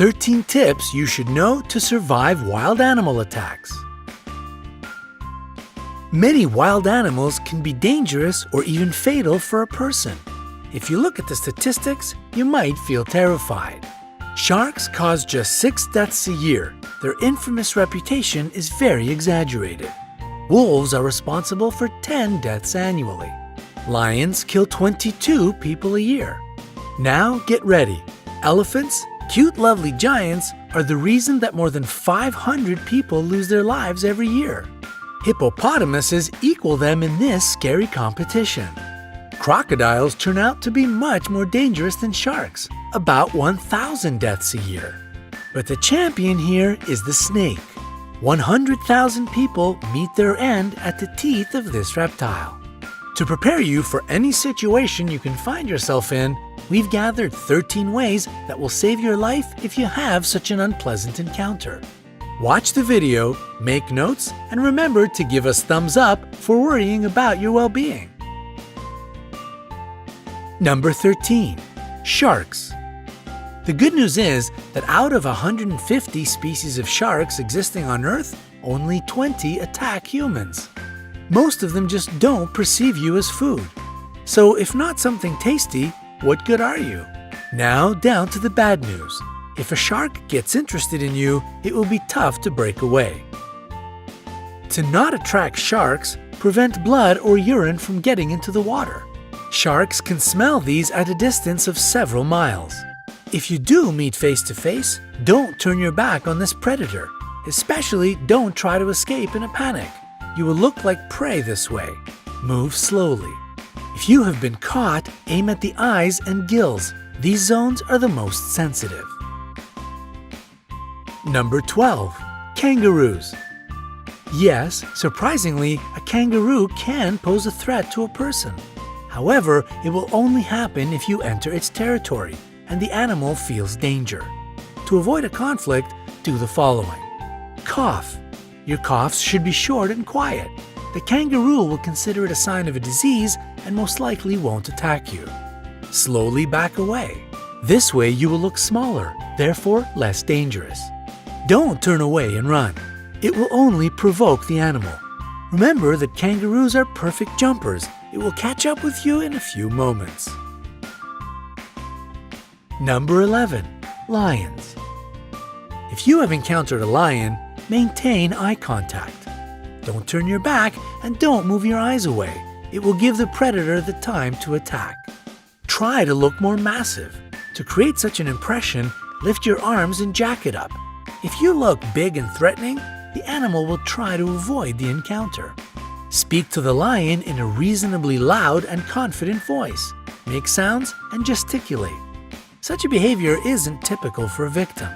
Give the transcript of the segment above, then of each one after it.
13 tips you should know to survive wild animal attacks. Many wild animals can be dangerous or even fatal for a person. If you look at the statistics, you might feel terrified. Sharks cause just 6 deaths a year. Their infamous reputation is very exaggerated. Wolves are responsible for 10 deaths annually. Lions kill 22 people a year. Now get ready. Elephants, cute lovely giants, are the reason that more than 500 people lose their lives every year. Hippopotamuses equal them in this scary competition. Crocodiles turn out to be much more dangerous than sharks, about 1,000 deaths a year. But the champion here is the snake. 100,000 people meet their end at the teeth of this reptile. To prepare you for any situation you can find yourself in, we've gathered 13 ways that will save your life if you have such an unpleasant encounter. Watch the video, make notes, and remember to give us thumbs up for worrying about your well-being. Number 13. Sharks. The good news is that out of 150 species of sharks existing on Earth, only 20 attack humans. Most of them just don't perceive you as food. So if not something tasty, what good are you? Now down to the bad news. If a shark gets interested in you, it will be tough to break away. To not attract sharks, prevent blood or urine from getting into the water. Sharks can smell these at a distance of several miles. If you do meet face to face, don't turn your back on this predator. Especially don't try to escape in a panic. You will look like prey this way. Move slowly. If you have been caught, aim at the eyes and gills. These zones are the most sensitive. Number 12. Kangaroos. Yes, surprisingly, a kangaroo can pose a threat to a person. However, it will only happen if you enter its territory and the animal feels danger. To avoid a conflict, do the following. Cough. Your coughs should be short and quiet. The kangaroo will consider it a sign of a disease and most likely won't attack you. Slowly back away. This way you will look smaller, therefore less dangerous. Don't turn away and run. It will only provoke the animal. Remember that kangaroos are perfect jumpers. It will catch up with you in a few moments. Number 11. Lions. If you have encountered a lion, maintain eye contact. Don't turn your back and don't move your eyes away. It will give the predator the time to attack. Try to look more massive. To create such an impression, lift your arms and jack it up. If you look big and threatening, the animal will try to avoid the encounter. Speak to the lion in a reasonably loud and confident voice. Make sounds and gesticulate. Such a behavior isn't typical for a victim.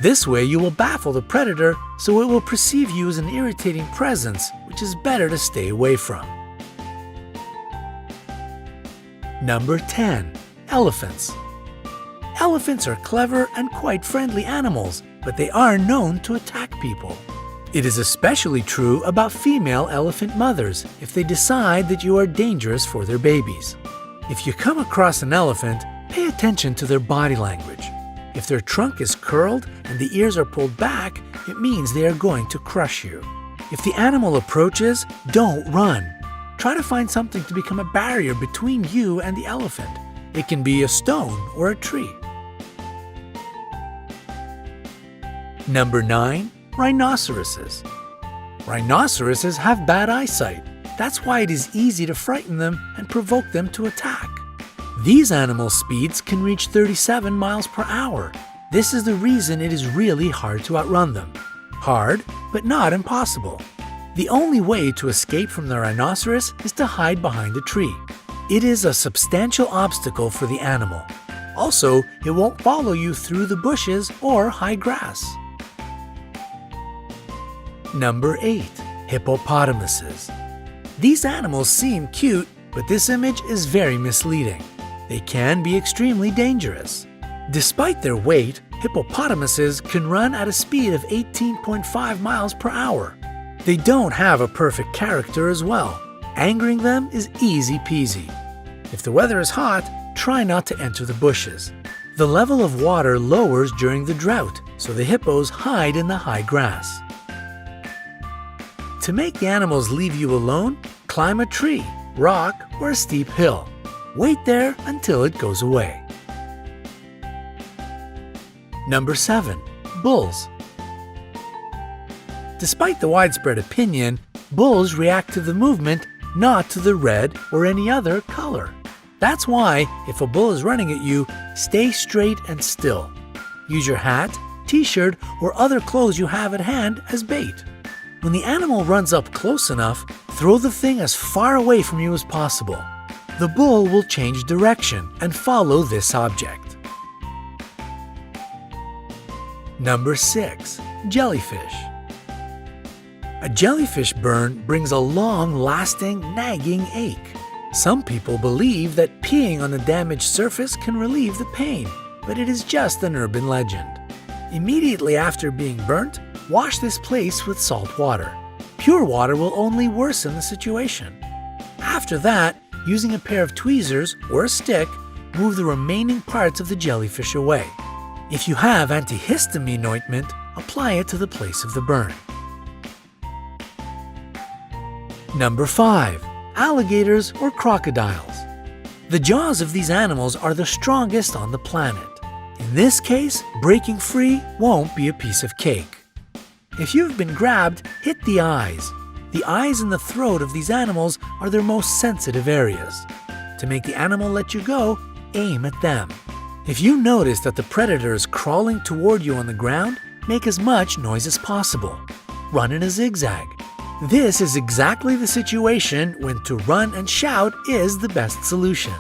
This way you will baffle the predator, so it will perceive you as an irritating presence, which is better to stay away from. Number 10. Elephants. Elephants are clever and quite friendly animals, but they are known to attack people. It is especially true about female elephant mothers if they decide that you are dangerous for their babies. If you come across an elephant, pay attention to their body language. If their trunk is curled and the ears are pulled back, it means they are going to crush you. If the animal approaches, don't run. Try to find something to become a barrier between you and the elephant. It can be a stone or a tree. Number 9. Rhinoceroses. Rhinoceroses have bad eyesight. That's why it is easy to frighten them and provoke them to attack. These animal speeds can reach 37 miles per hour. This is the reason it is really hard to outrun them. Hard, but not impossible. The only way to escape from the rhinoceros is to hide behind a tree. It is a substantial obstacle for the animal. Also, it won't follow you through the bushes or high grass. Number 8. Hippopotamuses. These animals seem cute, but this image is very misleading. They can be extremely dangerous. Despite their weight, hippopotamuses can run at a speed of 18.5 miles per hour. They don't have a perfect character as well. Angering them is easy peasy. If the weather is hot, try not to enter the bushes. The level of water lowers during the drought, so the hippos hide in the high grass. To make the animals leave you alone, climb a tree, rock, or a steep hill. Wait there until it goes away. Number 7. Bulls. Despite the widespread opinion, bulls react to the movement, not to the red or any other color. That's why, if a bull is running at you, stay straight and still. Use your hat, t-shirt, or other clothes you have at hand as bait. When the animal runs up close enough, throw the thing as far away from you as possible. The bull will change direction and follow this object. Number 6. Jellyfish. A jellyfish burn brings a long-lasting, nagging ache. Some people believe that peeing on the damaged surface can relieve the pain, but it is just an urban legend. Immediately after being burnt, wash this place with salt water. Pure water will only worsen the situation. After that, using a pair of tweezers or a stick, move the remaining parts of the jellyfish away. If you have antihistamine ointment, apply it to the place of the burn. Number 5. Alligators or crocodiles. The jaws of these animals are the strongest on the planet. In this case, breaking free won't be a piece of cake. If you've been grabbed, hit the eyes. The eyes and the throat of these animals are their most sensitive areas. To make the animal let you go, aim at them. If you notice that the predator is crawling toward you on the ground, make as much noise as possible. Run in a zigzag. This is exactly the situation when to run and shout is the best solution.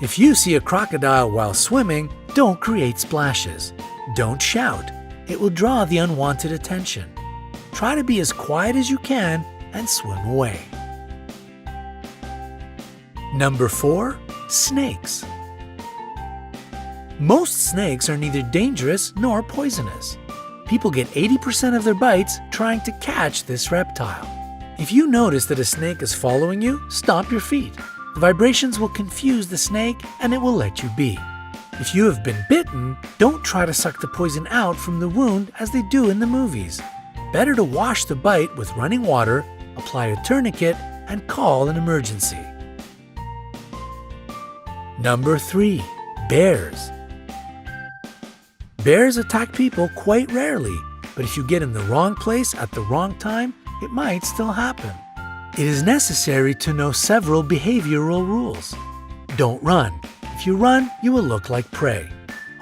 If you see a crocodile while swimming, don't create splashes. Don't shout. It will draw the unwanted attention. Try to be as quiet as you can and swim away. Number 4. Snakes. Most snakes are neither dangerous nor poisonous. People get 80% of their bites trying to catch this reptile. If you notice that a snake is following you, stop your feet. The vibrations will confuse the snake and it will let you be. If you have been bitten, don't try to suck the poison out from the wound as they do in the movies. Better to wash the bite with running water, apply a tourniquet, and call an emergency. Number 3. Bears. Bears attack people quite rarely, but if you get in the wrong place at the wrong time, it might still happen. It is necessary to know several behavioral rules. Don't run. If you run, you will look like prey.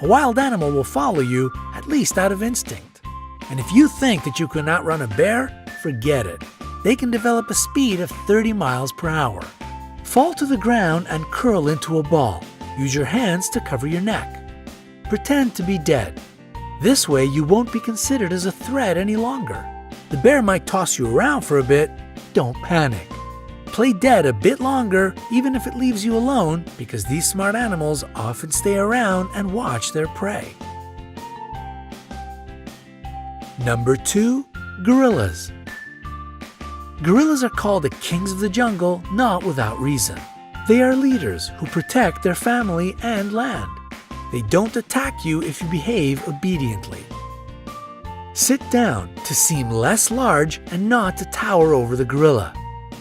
A wild animal will follow you, at least out of instinct. And if you think that you can outrun a bear, forget it. They can develop a speed of 30 miles per hour. Fall to the ground and curl into a ball. Use your hands to cover your neck. Pretend to be dead. This way you won't be considered as a threat any longer. The bear might toss you around for a bit. Don't panic. Play dead a bit longer, even if it leaves you alone, because these smart animals often stay around and watch their prey. Number 2. Gorillas. Gorillas are called the kings of the jungle not without reason. They are leaders who protect their family and land. They don't attack you if you behave obediently. Sit down to seem less large and not to tower over the gorilla.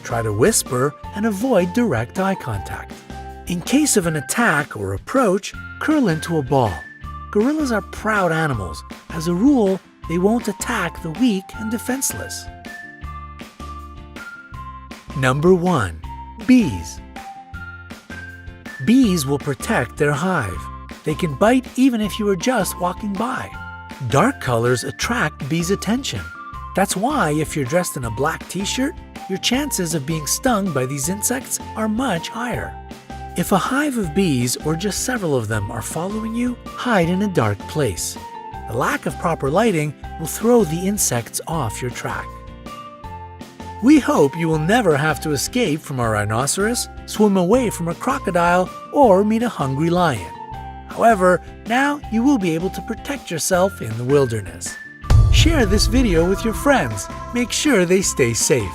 Try to whisper and avoid direct eye contact. In case of an attack or approach, curl into a ball. Gorillas are proud animals. As a rule, they won't attack the weak and defenseless. Number 1. Bees. Bees will protect their hive. They can bite even if you are just walking by. Dark colors attract bees' attention. That's why if you're dressed in a black t-shirt, your chances of being stung by these insects are much higher. If a hive of bees or just several of them are following you, hide in a dark place. The lack of proper lighting will throw the insects off your track. We hope you will never have to escape from a rhinoceros, swim away from a crocodile, or meet a hungry lion. However, now you will be able to protect yourself in the wilderness. Share this video with your friends. Make sure they stay safe.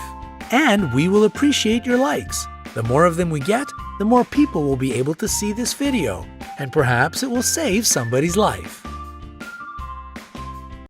And we will appreciate your likes. The more of them we get, the more people will be able to see this video, and perhaps it will save somebody's life.